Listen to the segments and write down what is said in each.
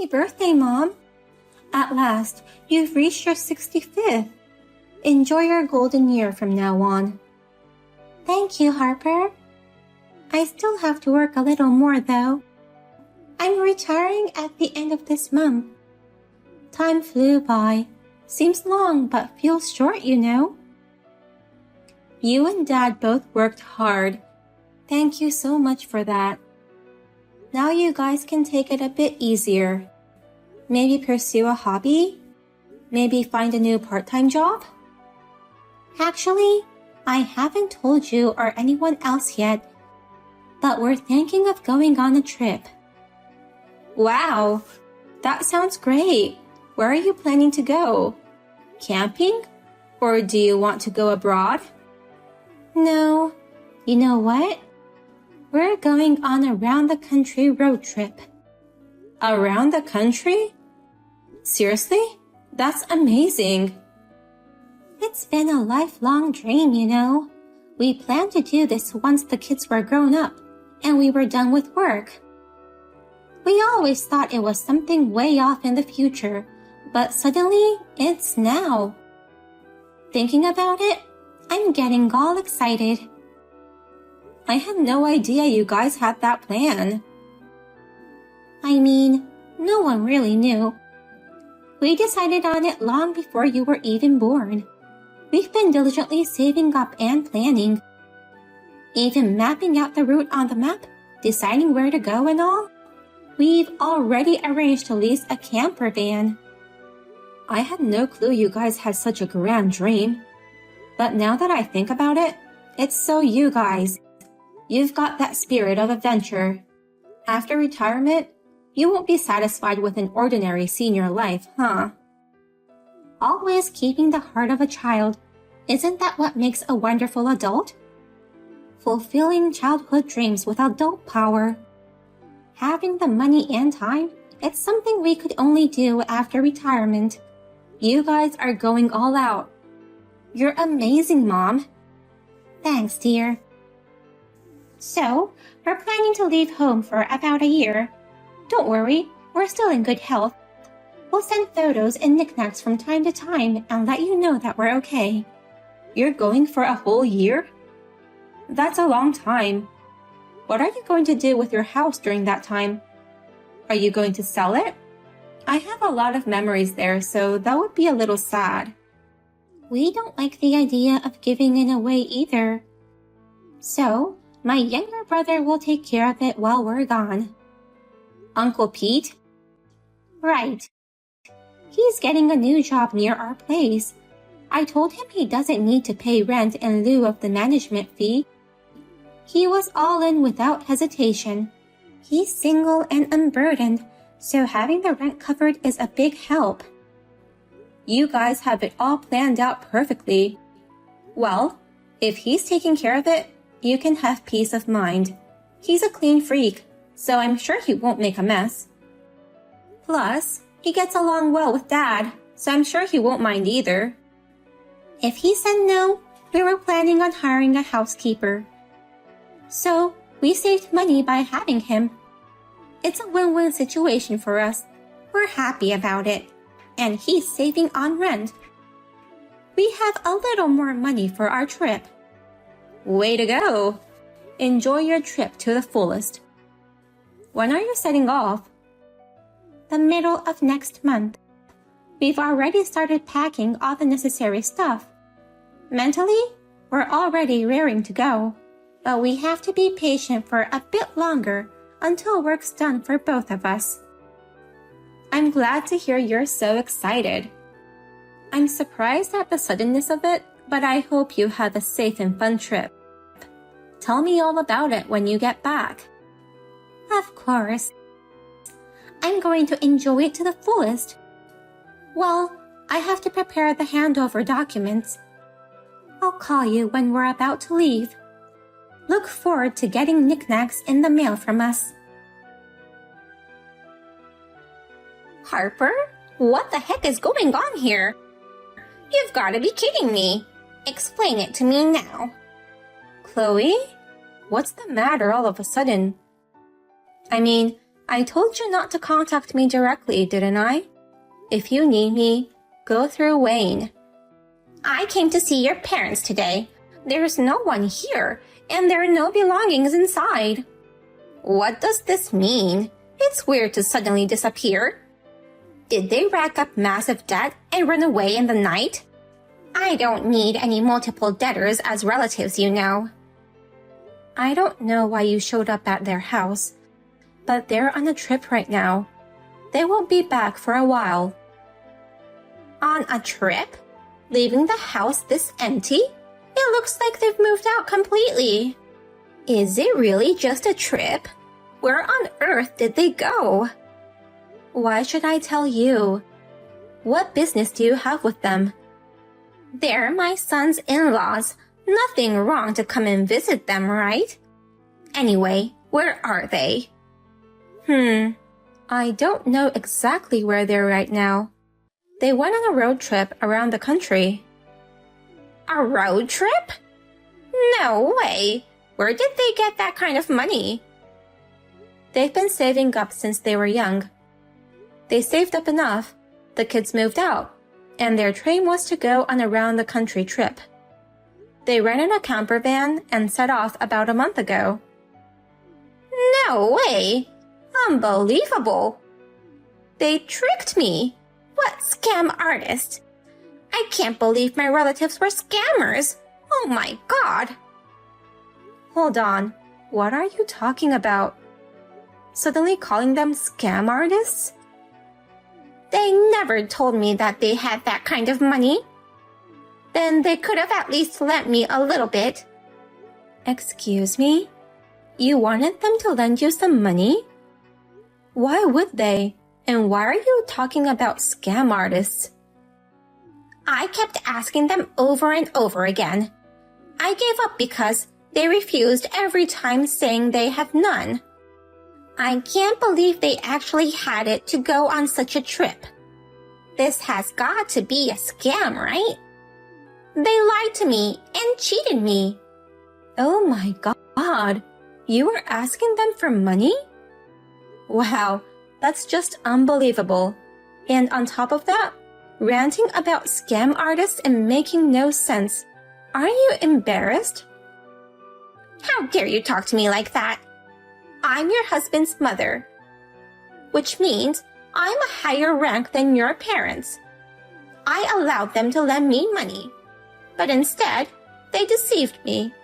Happy birthday, Mom! At last, you've reached your 65th. Enjoy your golden year from now on. Thank you, Harper. I still have to work a little more, though. I'm retiring at the end of this month. Time flew by. Seems long, but feels short, you know. You and Dad both worked hard. Thank you so much for that. Now you guys can take it a bit easier. Maybe pursue a hobby? Maybe find a new part-time job? Actually, I haven't told you or anyone else yet, but we're thinking of going on a trip. Wow, that sounds great. Where are you planning to go? Camping? Or do you want to go abroad? No, you know what? We're going on a round-the-country road trip. Around the country? Seriously? That's amazing. It's been a lifelong dream, you know. We planned to do this once the kids were grown up and we were done with work. We always thought it was something way off in the future, but suddenly it's now. Thinking about it, I'm getting all excited. I had no idea you guys had that plan. I mean, no one really knew. We decided on it long before you were even born. We've been diligently saving up and planning. Even mapping out the route on the map, deciding where to go and all. We've already arranged to lease a camper van. I had no clue you guys had such a grand dream. But now that I think about it, it's so you guys. You've got that spirit of adventure. After retirement, you won't be satisfied with an ordinary senior life, huh? Always keeping the heart of a child. Isn't that what makes a wonderful adult? Fulfilling childhood dreams with adult power. Having the money and time, it's something we could only do after retirement. You guys are going all out. You're amazing, Mom. Thanks, dear. So, we're planning to leave home for about a year. Don't worry, we're still in good health. We'll send photos and knickknacks from time to time and let you know that we're okay. You're going for a whole year? That's a long time. What are you going to do with your house during that time? Are you going to sell it? I have a lot of memories there, so that would be a little sad. We don't like the idea of giving it away either. So, my younger brother will take care of it while we're gone. Uncle Pete? Right. He's getting a new job near our place. I told him he doesn't need to pay rent in lieu of the management fee. He was all in without hesitation. He's single and unburdened, so having the rent covered is a big help. You guys have it all planned out perfectly. Well, if he's taking care of it, you can have peace of mind. He's a clean freak, so I'm sure he won't make a mess. Plus, he gets along well with Dad, so I'm sure he won't mind either. If he said no, we were planning on hiring a housekeeper. So, we saved money by having him. It's a win-win situation for us. We're happy about it. And he's saving on rent. We have a little more money for our trip. Way to go! Enjoy your trip to the fullest. When are you setting off? The middle of next month. We've already started packing all the necessary stuff. Mentally, we're already raring to go, but we have to be patient for a bit longer until work's done for both of us. I'm glad to hear you're so excited. I'm surprised at the suddenness of it, but I hope you had a safe and fun trip. Tell me all about it when you get back. Of course. I'm going to enjoy it to the fullest. Well, I have to prepare the handover documents. I'll call you when we're about to leave. Look forward to getting knickknacks in the mail from us. Harper, what the heck is going on here? You've got to be kidding me. Explain it to me now. Chloe? What's the matter all of a sudden? I mean, I told you not to contact me directly, didn't I? If you need me, go through Wayne. I came to see your parents today. There's no one here, and there are no belongings inside. What does this mean? It's weird to suddenly disappear. Did they rack up massive debt and run away in the night? I don't need any multiple debtors as relatives, you know. I don't know why you showed up at their house, but they're on a trip right now. They won't be back for a while. On a trip? Leaving the house this empty? It looks like they've moved out completely. Is it really just a trip? Where on earth did they go? Why should I tell you? What business do you have with them? They're my son's in-laws. Nothing wrong to come and visit them, right? Anyway, where are they? I don't know exactly where they're right now. They went on a road trip around the country. A road trip? No way! Where did they get that kind of money? They've been saving up since they were young. They saved up enough, the kids moved out, and their dream was to go on a round-the-country trip. They rented a camper van and set off about a month ago. No way! Unbelievable! They tricked me! What scam artist? I can't believe my relatives were scammers! Oh my god! Hold on, what are you talking about? Suddenly calling them scam artists? They never told me that they had that kind of money. Then they could have at least lent me a little bit. Excuse me? You wanted them to lend you some money? Why would they? And why are you talking about scam artists? I kept asking them over and over again. I gave up because they refused every time, saying they have none. I can't believe they actually had it to go on such a trip. This has got to be a scam, right? They lied to me and cheated me. Oh my god, you were asking them for money? Wow, that's just unbelievable. And on top of that, ranting about scam artists and making no sense. Aren't you embarrassed? How dare you talk to me like that? I'm your husband's mother, which means I'm a higher rank than your parents. I allowed them to lend me money, but instead, they deceived me,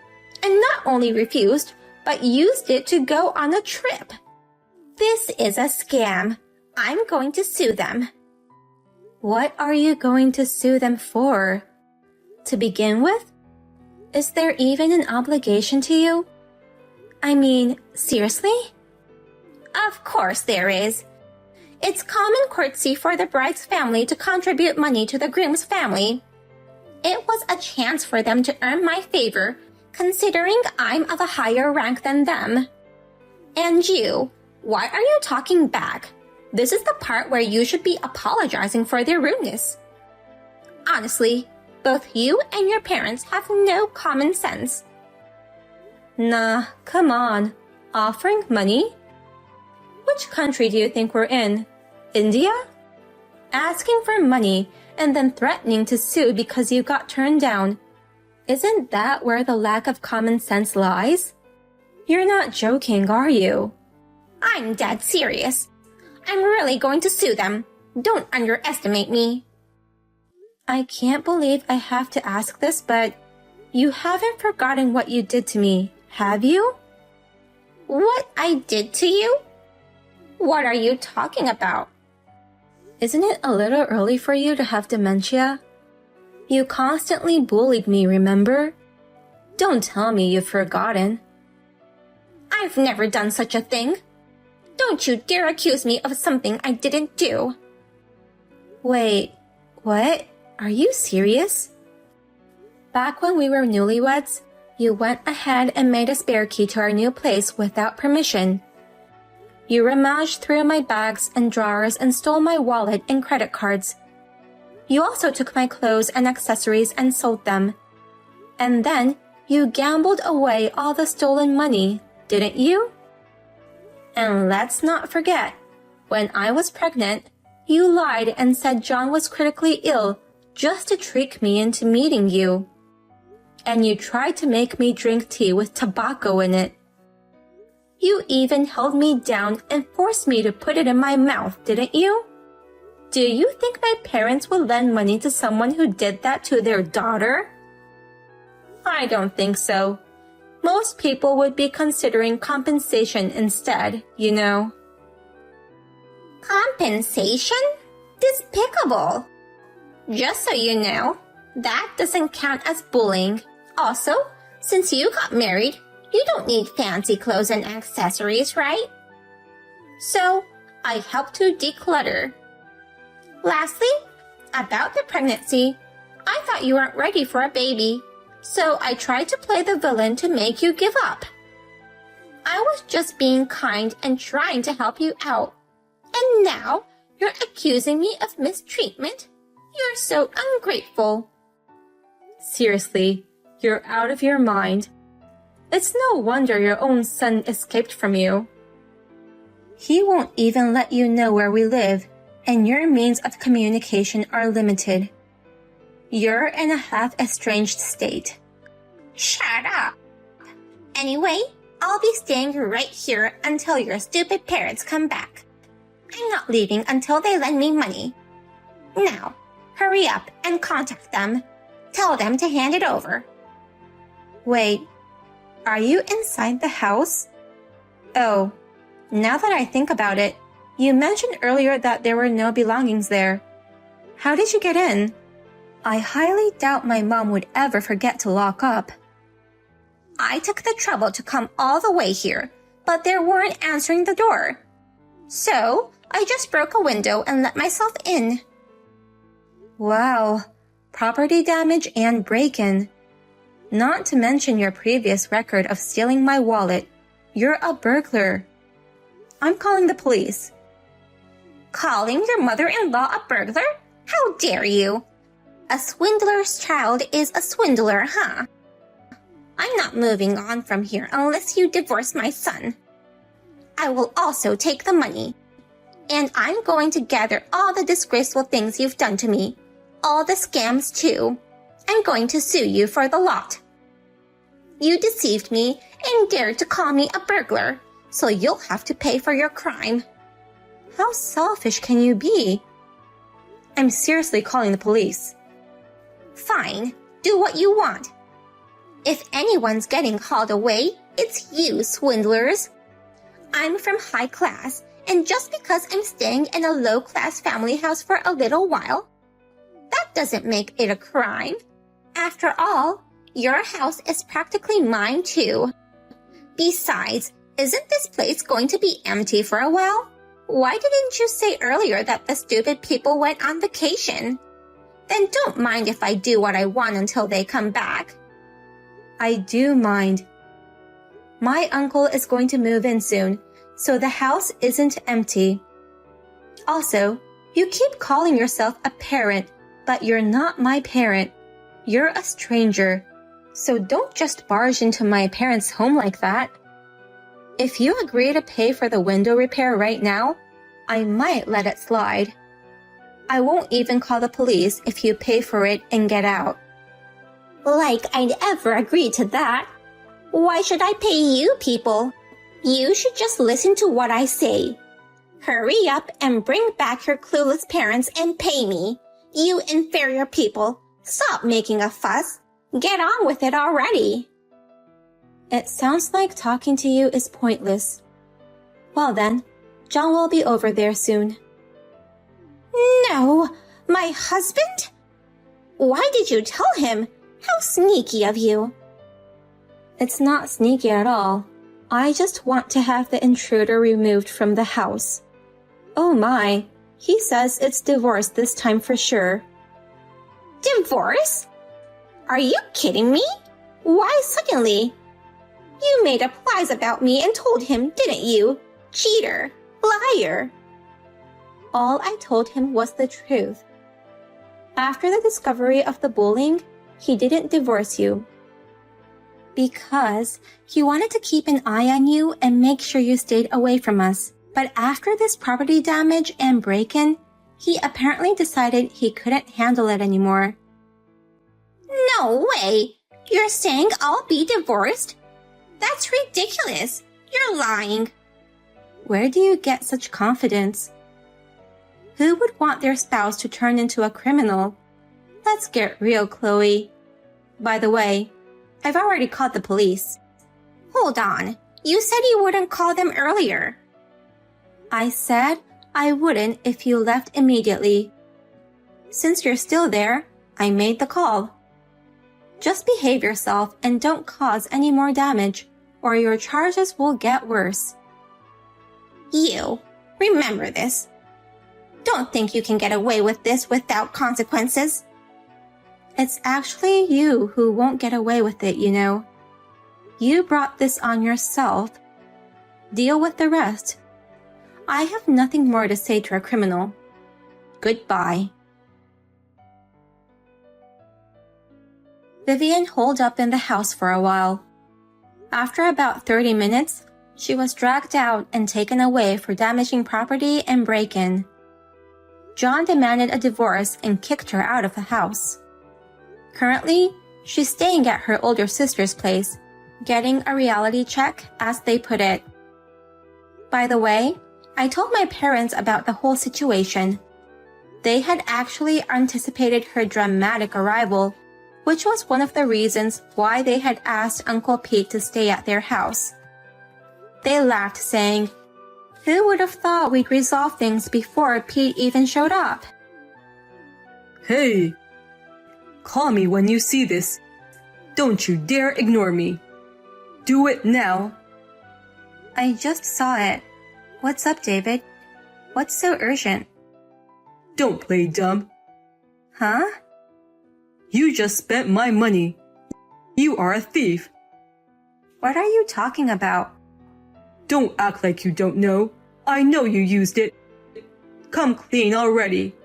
and not only refused, but used it to go on a trip. This is a scam. I'm going to sue them. What are you going to sue them for? To begin with, is there even an obligation to you? I mean, seriously? Of course there is. It's common courtesy for the bride's family to contribute money to the groom's family. It was a chance for them to earn my favor, considering I'm of a higher rank than them. And you, why are you talking back? This is the part where you should be apologizing for their rudeness. Honestly, both you and your parents have no common sense. Nah, come on. Offering money? Which country do you think we're in? India? Asking for money and then threatening to sue because you got turned down. Isn't that where the lack of common sense lies? You're not joking, are you? I'm dead serious. I'm really going to sue them. Don't underestimate me. I can't believe I have to ask this, but you haven't forgotten what you did to me, have you? What I did to you? What are you talking about? Isn't it a little early for you to have dementia? You constantly bullied me, remember? Don't tell me you've forgotten. I've never done such a thing. Don't you dare accuse me of something I didn't do. Wait, what? Are you serious? Back when we were newlyweds, you went ahead and made a spare key to our new place without permission. You rummaged through my bags and drawers and stole my wallet and credit cards. You also took my clothes and accessories and sold them. And then you gambled away all the stolen money, didn't you? And let's not forget, when I was pregnant, you lied and said John was critically ill just to trick me into meeting you. And you tried to make me drink tea with tobacco in it. You even held me down and forced me to put it in my mouth, didn't you? Do you think my parents would lend money to someone who did that to their daughter? I don't think so. Most people would be considering compensation instead, you know. Compensation? Despicable. Just so you know, that doesn't count as bullying. Also, since you got married, you don't need fancy clothes and accessories, right? So, I helped to declutter. Lastly, about the pregnancy, I thought you weren't ready for a baby, so I tried to play the villain to make you give up. I was just being kind and trying to help you out. And now, you're accusing me of mistreatment? You're so ungrateful. Seriously, you're out of your mind. It's no wonder your own son escaped from you. He won't even let you know where we live, and your means of communication are limited. You're in a half-estranged state. Shut up. Anyway, I'll be staying right here until your stupid parents come back. I'm not leaving until they lend me money. Now, hurry up and contact them. Tell them to hand it over. Wait, are you inside the house? Oh, now that I think about it, you mentioned earlier that there were no belongings there. How did you get in? I highly doubt my mom would ever forget to lock up. I took the trouble to come all the way here, but they weren't answering the door. So, I just broke a window and let myself in. Wow, property damage and break-in. Not to mention your previous record of stealing my wallet. You're a burglar. I'm calling the police. Calling your mother-in-law a burglar? How dare you? A swindler's child is a swindler, huh? I'm not moving on from here unless you divorce my son. I will also take the money. And I'm going to gather all the disgraceful things you've done to me. All the scams, too. I'm going to sue you for the lot. You deceived me and dared to call me a burglar, so you'll have to pay for your crime. How selfish can you be? I'm seriously calling the police. Fine, do what you want. If anyone's getting hauled away, it's you, swindlers. I'm from high class, and just because I'm staying in a low-class family house for a little while, that doesn't make it a crime. After all, your house is practically mine too. Besides, isn't this place going to be empty for a while? Why didn't you say earlier that the stupid people went on vacation? Then don't mind if I do what I want until they come back. I do mind. My uncle is going to move in soon, so the house isn't empty. Also, you keep calling yourself a parent, but you're not my parent. You're a stranger. So don't just barge into my parents' home like that. If you agree to pay for the window repair right now, I might let it slide. I won't even call the police if you pay for it and get out. Like I'd ever agree to that. Why should I pay you people? You should just listen to what I say. Hurry up and bring back your clueless parents and pay me. You inferior people, stop making a fuss. Get on with it already. It sounds like talking to you is pointless. Well then, John will be over there soon. No, my husband? Why did you tell him? How sneaky of you. It's not sneaky at all. I just want to have the intruder removed from the house. Oh my, he says it's divorce this time for sure. Divorce? Are you kidding me? Why suddenly? You made up lies about me and told him, didn't you? Cheater, liar. All I told him was the truth. After the discovery of the bullying, he didn't divorce you. Because he wanted to keep an eye on you and make sure you stayed away from us. But after this property damage and break-in, he apparently decided he couldn't handle it anymore. No way! You're saying I'll be divorced? That's ridiculous! You're lying! Where do you get such confidence? Who would want their spouse to turn into a criminal? Let's get real, Chloe. By the way, I've already called the police. Hold on. You said you wouldn't call them earlier. I said I wouldn't if you left immediately. Since you're still there, I made the call. Just behave yourself and don't cause any more damage, or your charges will get worse. You, remember this. Don't think you can get away with this without consequences. It's actually you who won't get away with it, you know. You brought this on yourself. Deal with the rest. I have nothing more to say to a criminal. Goodbye. Vivian holed up in the house for a while. After about 30 minutes, she was dragged out and taken away for damaging property and break-in. John demanded a divorce and kicked her out of the house. Currently, she's staying at her older sister's place, getting a reality check, as they put it. By the way, I told my parents about the whole situation. They had actually anticipated her dramatic arrival, which was one of the reasons why they had asked Uncle Pete to stay at their house. They laughed, saying, "Who would have thought we'd resolve things before Pete even showed up?" Hey! Call me when you see this. Don't you dare ignore me. Do it now. I just saw it. What's up, David? What's so urgent? Don't play dumb. Huh? You just spent my money. You are a thief. What are you talking about? Don't act like you don't know. I know you used it. Come clean already.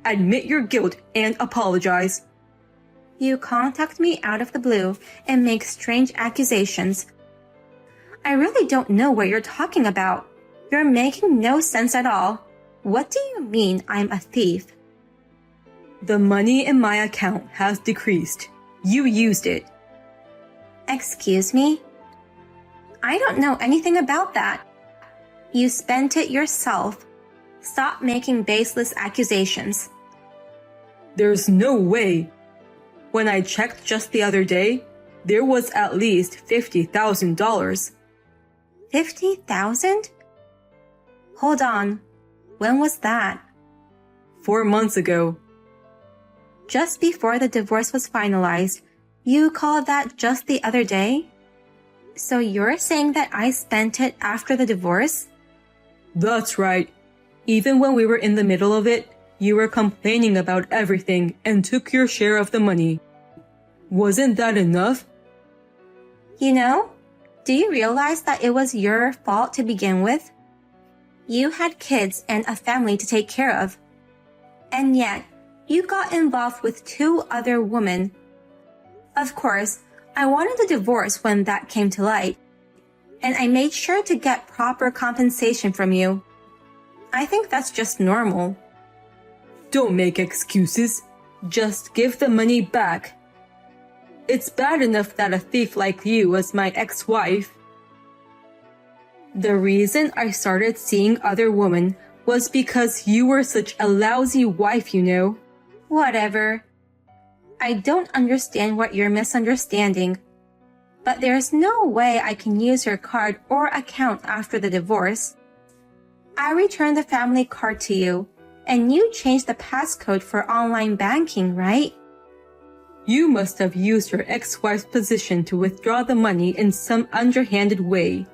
Admit your guilt and apologize. You contact me out of the blue and make strange accusations. I really don't know what you're talking about. You're making no sense at all. What do you mean I'm a thief? The money in my account has decreased. You used it. Excuse me? I don't know anything about that. You spent it yourself. Stop making baseless accusations. There's no way. When I checked just the other day, there was at least $50,000. $50,000? Hold on. When was that? 4 months ago. Just before the divorce was finalized. You called that just the other day? So you're saying that I spent it after the divorce? That's right. Even when we were in the middle of it, you were complaining about everything and took your share of the money. Wasn't that enough? You know, do you realize that it was your fault to begin with? You had kids and a family to take care of. And yet, you got involved with 2 other women. Of course, I wanted a divorce when that came to light. And I made sure to get proper compensation from you. I think that's just normal. Don't make excuses. Just give the money back. It's bad enough that a thief like you was my ex-wife. The reason I started seeing other women was because you were such a lousy wife, you know. Whatever. I don't understand what you're misunderstanding. But there's no way I can use your card or account after the divorce. I returned the family card to you, and you changed the passcode for online banking, right? You must have used your ex-wife's position to withdraw the money in some underhanded way.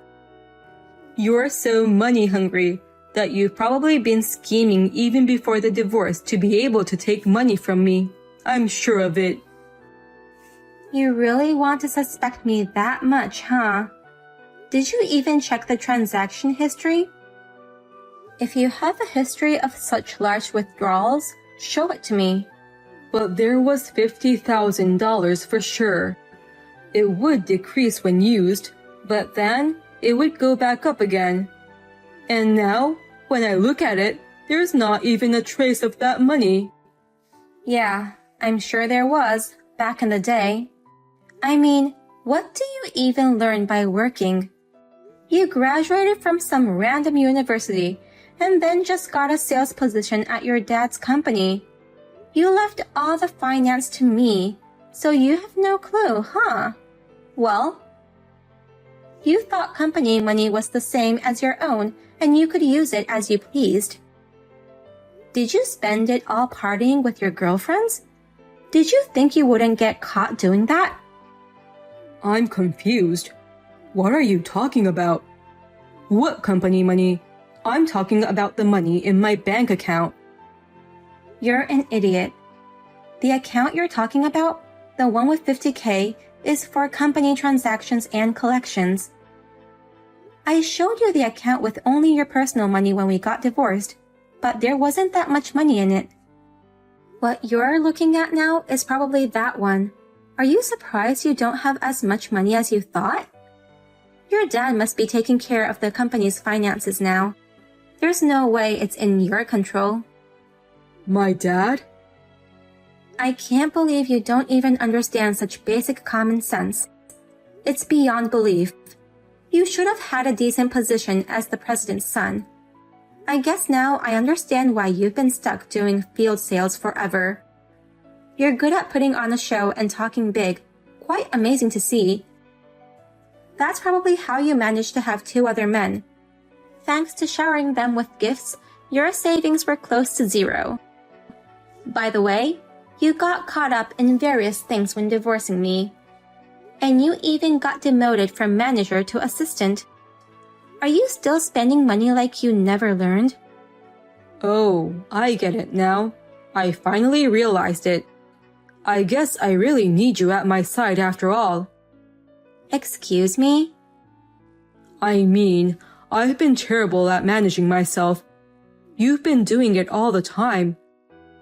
You're so money-hungry that you've probably been scheming even before the divorce to be able to take money from me. I'm sure of it. You really want to suspect me that much, huh? Did you even check the transaction history? If you have a history of such large withdrawals, show it to me. But there was $50,000 for sure. It would decrease when used, but then it would go back up again. And now, when I look at it, there's not even a trace of that money. Yeah, I'm sure there was, back in the day. I mean, what do you even learn by working? You graduated from some random university and then just got a sales position at your dad's company. You left all the finance to me, so you have no clue, huh? Well, you thought company money was the same as your own and you could use it as you pleased. Did you spend it all partying with your girlfriends? Did you think you wouldn't get caught doing that? I'm confused. What are you talking about? What company money? I'm talking about the money in my bank account. You're an idiot. The account you're talking about, the one with $50K, is for company transactions and collections. I showed you the account with only your personal money when we got divorced, but there wasn't that much money in it. What you're looking at now is probably that one. Are you surprised you don't have as much money as you thought? Your dad must be taking care of the company's finances now. There's no way it's in your control. My dad? I can't believe you don't even understand such basic common sense. It's beyond belief. You should have had a decent position as the president's son. I guess now I understand why you've been stuck doing field sales forever. You're good at putting on a show and talking big. Quite amazing to see. That's probably how you managed to have 2 other men. Thanks to showering them with gifts, your savings were close to zero. By the way, you got caught up in various things when divorcing me. And you even got demoted from manager to assistant. Are you still spending money like you never learned? Oh, I get it now. I finally realized it. I guess I really need you at my side after all. Excuse me? I mean, I've been terrible at managing myself. You've been doing it all the time.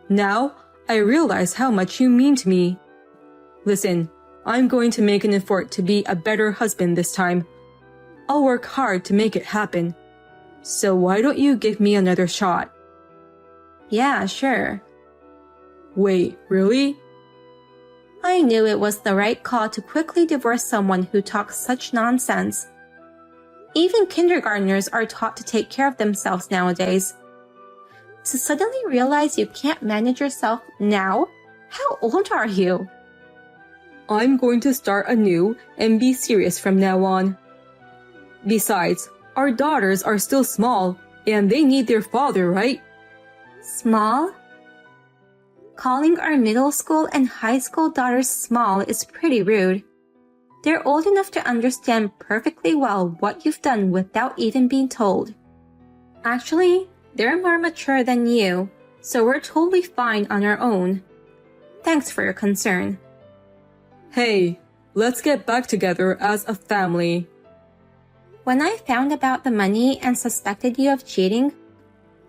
Now, I realize how much you mean to me. Listen, I'm going to make an effort to be a better husband this time. I'll work hard to make it happen. So why don't you give me another shot? Yeah, sure. Wait, really? I knew it was the right call to quickly divorce someone who talks such nonsense. Even kindergartners are taught to take care of themselves nowadays. To suddenly realize you can't manage yourself now? How old are you? I'm going to start anew and be serious from now on. Besides, our daughters are still small, and they need their father, right? Small? Calling our middle school and high school daughters small is pretty rude. They're old enough to understand perfectly well what you've done without even being told. Actually, they're more mature than you, so we're totally fine on our own. Thanks for your concern. Hey, let's get back together as a family. When I found about the money and suspected you of cheating,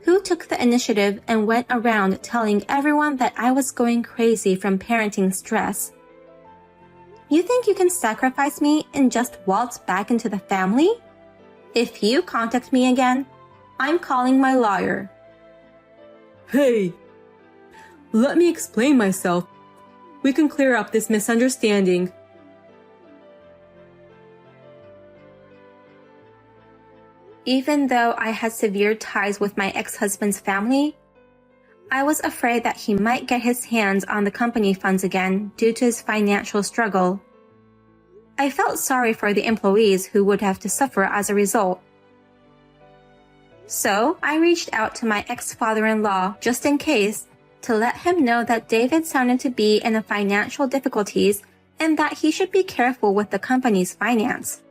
who took the initiative and went around telling everyone that I was going crazy from parenting stress? You think you can sacrifice me and just waltz back into the family? If you contact me again, I'm calling my lawyer. Hey, let me explain myself. We can clear up this misunderstanding. Even though I had severe ties with my ex-husband's family, I was afraid that he might get his hands on the company funds again due to his financial struggle. I felt sorry for the employees who would have to suffer as a result. So I reached out to my ex-father-in-law just in case to let him know that David sounded to be in financial difficulties and that he should be careful with the company's finance.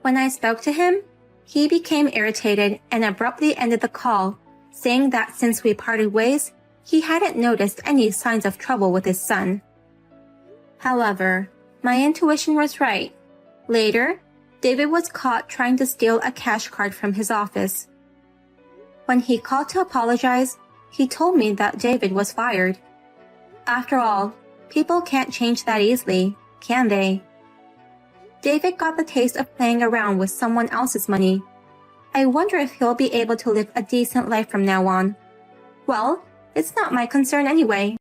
When I spoke to him, he became irritated and abruptly ended the call, saying that since we parted ways, he hadn't noticed any signs of trouble with his son. However, my intuition was right. Later, David was caught trying to steal a cash card from his office. When he called to apologize, he told me that David was fired. After all, people can't change that easily, can they? David got the taste of playing around with someone else's money. I wonder if he'll be able to live a decent life from now on. Well, it's not my concern anyway.